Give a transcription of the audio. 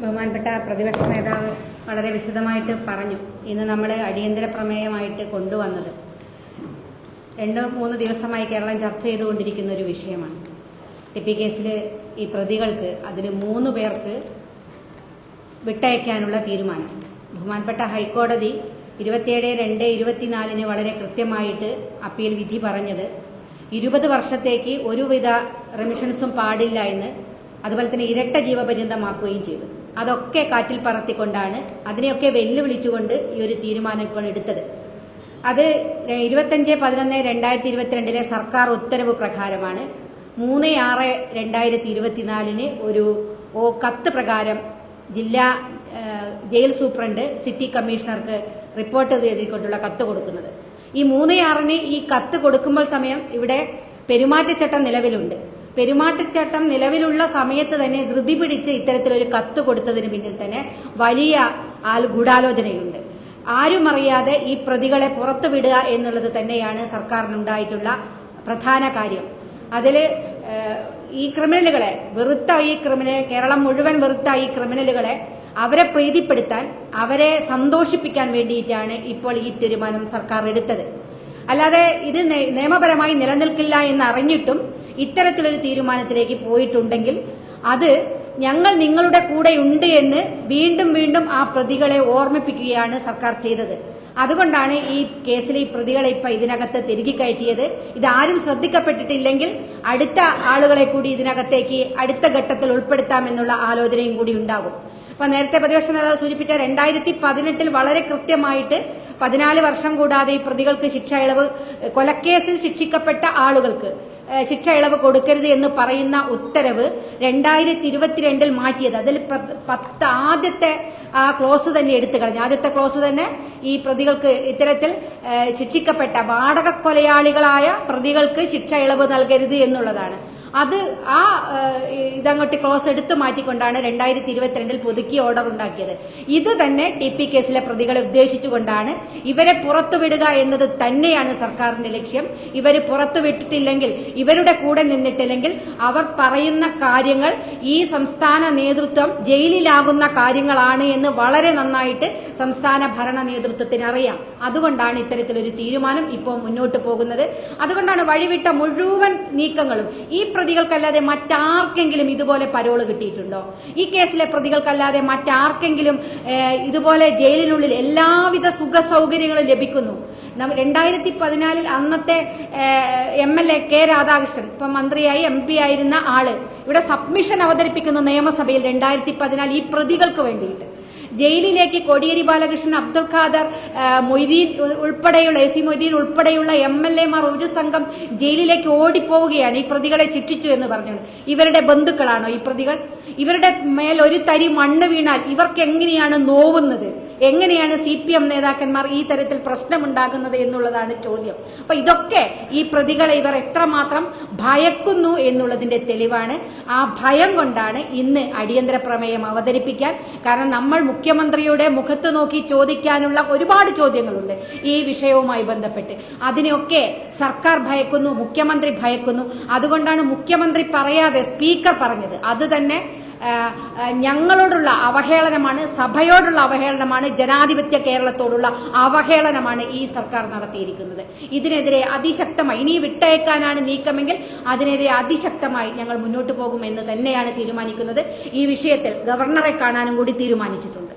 ബഹുമാനപ്പെട്ട പ്രതിപക്ഷ നേതാവ് വളരെ വിശദമായിട്ട് പറഞ്ഞു. ഇന്ന് നമ്മൾ അടിയന്തര പ്രമേയമായിട്ട് കൊണ്ടുവന്നത് 2-3 ദിവസമായി കേരളം ചർച്ച ചെയ്തുകൊണ്ടിരിക്കുന്ന ഒരു വിഷയമാണ്. ടിപ്പി കേസിൽ ഈ പ്രതികൾക്ക് അതിൽ 3 പേർക്ക് വിട്ടയക്കാനുള്ള തീരുമാനം. ബഹുമാനപ്പെട്ട ഹൈക്കോടതി 27/2/24 വളരെ കൃത്യമായിട്ട് അപ്പീൽ വിധി പറഞ്ഞത് 20 വർഷത്തേക്ക് ഒരുവിധ റെമിഷൻസും പാടില്ല എന്ന്, അതുപോലെ തന്നെ ഇരട്ട ജീവപര്യന്തമാക്കുകയും ചെയ്തു. അതൊക്കെ കാറ്റിൽ പറത്തിക്കൊണ്ടാണ്, അതിനെയൊക്കെ വെല്ലുവിളിച്ചുകൊണ്ട് ഈ ഒരു തീരുമാനം ഇപ്പോൾ എടുത്തത്. അത് 25/11/2022 സർക്കാർ ഉത്തരവ് പ്രകാരമാണ്. 3/6/2024 ഒരു കത്ത് പ്രകാരം ജില്ലാ ജയിൽ സൂപ്രണ്ട് സിറ്റി കമ്മീഷണർക്ക് റിപ്പോർട്ട് ചെയ്തിക്കൊണ്ടുള്ള കത്ത് കൊടുക്കുന്നത്. ഈ 3/6 ഈ കത്ത് കൊടുക്കുമ്പോൾ സമയം ഇവിടെ പെരുമാറ്റച്ചട്ടം നിലവിലുണ്ട്. പെരുമാറ്റച്ചട്ടം നിലവിലുള്ള സമയത്ത് തന്നെ ധൃതി പിടിച്ച് ഇത്തരത്തിലൊരു കത്ത് കൊടുത്തതിന് പിന്നിൽ തന്നെ വലിയ ഗൂഢാലോചനയുണ്ട്. ആരും അറിയാതെ ഈ പ്രതികളെ പുറത്തുവിടുക എന്നുള്ളത് തന്നെയാണ് സർക്കാരിനുണ്ടായിട്ടുള്ള പ്രധാന കാര്യം. അതിൽ ഈ ക്രിമിനലുകളെ കേരളം മുഴുവൻ വെറുത്ത ഈ ക്രിമിനലുകളെ അവരെ പ്രീതിപ്പെടുത്താൻ, അവരെ സന്തോഷിപ്പിക്കാൻ വേണ്ടിയിട്ടാണ് ഇപ്പോൾ ഈ തീരുമാനം സർക്കാർ എടുത്തത്. അല്ലാതെ ഇത് നിയമപരമായി നിലനിൽക്കില്ല എന്ന് അറിഞ്ഞിട്ടും ഇത്തരത്തിലൊരു തീരുമാനത്തിലേക്ക് പോയിട്ടുണ്ടെങ്കിൽ അത് ഞങ്ങൾ നിങ്ങളുടെ കൂടെയുണ്ട് എന്ന് വീണ്ടും വീണ്ടും ആ പ്രതികളെ ഓർമ്മിപ്പിക്കുകയാണ് സർക്കാർ ചെയ്തത്. അതുകൊണ്ടാണ് ഈ കേസിലെ ഈ പ്രതികളെ ഇപ്പൊ ഇതിനകത്ത് തിരികെ കയറ്റിയത്. ഇതാരും ശ്രദ്ധിക്കപ്പെട്ടിട്ടില്ലെങ്കിൽ അടുത്ത ആളുകളെ കൂടി ഇതിനകത്തേക്ക് അടുത്ത ഘട്ടത്തിൽ ഉൾപ്പെടുത്താമെന്നുള്ള ആലോചനയും കൂടി ഉണ്ടാകും. അപ്പൊ നേരത്തെ പ്രതിപക്ഷ നേതാവ് സൂചിപ്പിച്ച 2018 വളരെ കൃത്യമായിട്ട് 14 വർഷം കൂടാതെ ഈ പ്രതികൾക്ക് ശിക്ഷ ഇളവ്, കൊലക്കേസിൽ ശിക്ഷിക്കപ്പെട്ട ആളുകൾക്ക് ശിക്ഷ ഇളവ് കൊടുക്കരുത് എന്ന് പറയുന്ന ഉത്തരവ് 2022 മാറ്റിയത്. അതിൽ ആദ്യത്തെ ആ ക്ലോസ് തന്നെ എടുത്തു കളഞ്ഞു. ആദ്യത്തെ ക്ലോസ് തന്നെ ഈ പ്രതികൾക്ക് ഇത്തരത്തിൽ ശിക്ഷിക്കപ്പെട്ട വാടക കൊലയാളികളായ പ്രതികൾക്ക് ശിക്ഷ ഇളവ് നൽകരുത് എന്നുള്ളതാണ്. അത് ഇതങ്ങോട്ട് ക്ലോസ് എടുത്തു മാറ്റിക്കൊണ്ടാണ് 2022 പുതുക്കിയ ഓർഡർ ഉണ്ടാക്കിയത്. ഇത് തന്നെ ടിപ്പി കേസിലെ പ്രതികളെ ഉദ്ദേശിച്ചുകൊണ്ടാണ്. ഇവരെ പുറത്തുവിടുക എന്നത് തന്നെയാണ് സർക്കാരിന്റെ ലക്ഷ്യം. ഇവര് പുറത്തുവിട്ടിട്ടില്ലെങ്കിൽ, ഇവരുടെ കൂടെ നിന്നിട്ടില്ലെങ്കിൽ അവർ പറയുന്ന കാര്യങ്ങൾ ഈ സംസ്ഥാന നേതൃത്വം ജയിലിലാകുന്ന കാര്യങ്ങളാണ് എന്ന് വളരെ നന്നായിട്ട് സംസ്ഥാന ഭരണ നേതൃത്വത്തിന് അറിയാം. അതുകൊണ്ടാണ് ഇത്തരത്തിലൊരു തീരുമാനം ഇപ്പോൾ മുന്നോട്ട് പോകുന്നത്. അതുകൊണ്ടാണ് വഴിവിട്ട മുഴുവൻ നീക്കങ്ങളും ഈ പ്രതികൾക്കല്ലാതെ മറ്റാർക്കെങ്കിലും ഇതുപോലെ പരോള് കിട്ടിയിട്ടുണ്ടോ? ഈ കേസിലെ പ്രതികൾക്കല്ലാതെ മറ്റാർക്കെങ്കിലും ഇതുപോലെ ജയിലിനുള്ളിൽ എല്ലാവിധ സുഖ സൗകര്യങ്ങളും ലഭിക്കുന്നു? 2014 അന്നത്തെ MLA കെ രാധാകൃഷ്ണൻ, ഇപ്പൊ മന്ത്രിയായി MP ആയിരുന്ന ആള് ഇവിടെ സബ്മിഷൻ അവതരിപ്പിക്കുന്നു നിയമസഭയിൽ 2014 ഈ പ്രതികൾക്ക് വേണ്ടിയിട്ട്. ജയിലിലേക്ക് കോടിയേരി ബാലകൃഷ്ണൻ, അബ്ദുൾ ഖാദർ, മൊയ്തീൻ ഉൾപ്പെടെയുള്ള AC മൊയ്തീൻ ഉൾപ്പെടെയുള്ള MLA മാർ ഒരു സംഘം ജയിലിലേക്ക് ഓടിപ്പോവുകയാണ് ഈ പ്രതികളെ ശിക്ഷിച്ചു എന്ന് പറഞ്ഞുകൊണ്ട്. ഇവരുടെ ബന്ധുക്കളാണോ ഈ പ്രതികൾ? ഇവരുടെ മേൽ ഒരു തരി മണ്ണ് വീണാൽ ഇവർക്ക് എങ്ങനെയാണ് നോവുന്നത്? എങ്ങനെയാണ് CPM നേതാക്കന്മാർ ഈ തരത്തിൽ പ്രശ്നമുണ്ടാകുന്നത് എന്നുള്ളതാണ് ചോദ്യം. അപ്പൊ ഇതൊക്കെ ഈ പ്രതികളെ ഇവർ എത്രമാത്രം ഭയക്കുന്നു എന്നുള്ളതിന്റെ തെളിവാണ്. ആ ഭയം കൊണ്ടാണ് ഇന്ന് അടിയന്തര പ്രമേയം അവതരിപ്പിക്കാൻ. കാരണം നമ്മൾ മുഖ്യമന്ത്രിയുടെ മുഖത്ത് നോക്കി ചോദിക്കാനുള്ള ഒരുപാട് ചോദ്യങ്ങളുണ്ട് ഈ വിഷയവുമായി ബന്ധപ്പെട്ട്. അതിനെയൊക്കെ സർക്കാർ ഭയക്കുന്നു, മുഖ്യമന്ത്രി ഭയക്കുന്നു. അതുകൊണ്ടാണ് മുഖ്യമന്ത്രി പറയാതെ സ്പീക്കർ പറഞ്ഞത്. അത് തന്നെ ഞങ്ങളോടുള്ള അവഹേളനമാണ്, സഭയോടുള്ള അവഹേളനമാണ്, ജനാധിപത്യ കേരളത്തോടുള്ള അവഹേളനമാണ് ഈ സർക്കാർ നടത്തിയിരിക്കുന്നത്. ഇതിനെതിരെ അതിശക്തമായി, ഇനി വിട്ടയക്കാനാണ് നീക്കമെങ്കിൽ അതിനെതിരെ അതിശക്തമായി ഞങ്ങൾ മുന്നോട്ട് പോകുമെന്ന് തന്നെയാണ് തീരുമാനിക്കുന്നത്. ഈ വിഷയത്തിൽ ഗവർണറെ കാണാനും കൂടി തീരുമാനിച്ചിട്ടുണ്ട്.